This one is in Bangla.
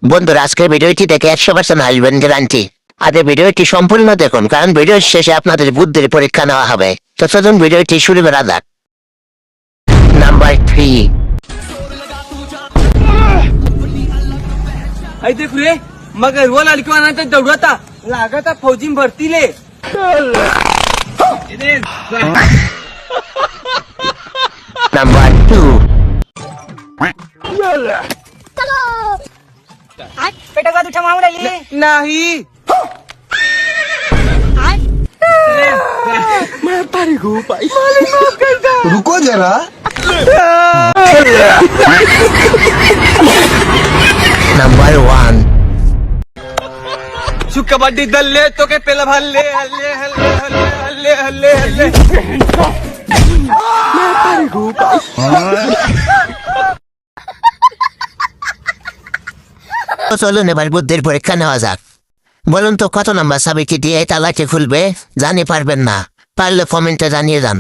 বন্ধুরা, আজকের ভিডিওটি দেখে 100% হাসবেন গ্যারান্টি। আর এই ভিডিওটি সম্পূর্ণ দেখুন, কারণ ভিডিওর শেষে আপনাদের বুদ্ধির পরীক্ষা নেওয়া হবে। তো চলুন ভিডিওটি শুরু করা যাক। নাম্বার 3। आई देख रे मगर वो लड़की वाला तो दौड़ता लागता फौजी में भर्ती ले নাম্বার 2। बेटा का दूठा मांग रही है नहीं रुको जरा। নাম্বার 1। सु कबड्डी दल ले तो के पहला हल्ले हल्ले हल्ले हल्ले हल्ले हल्ले তো চলুন এবার বুদ্ধির পরীক্ষা নেওয়া যাক। বলুন তো কত নাম্বার চাবিটি দিয়ে তালাটি খুলবে? জানি পারবেন না, পারলে কমেন্টে জানিয়ে যান।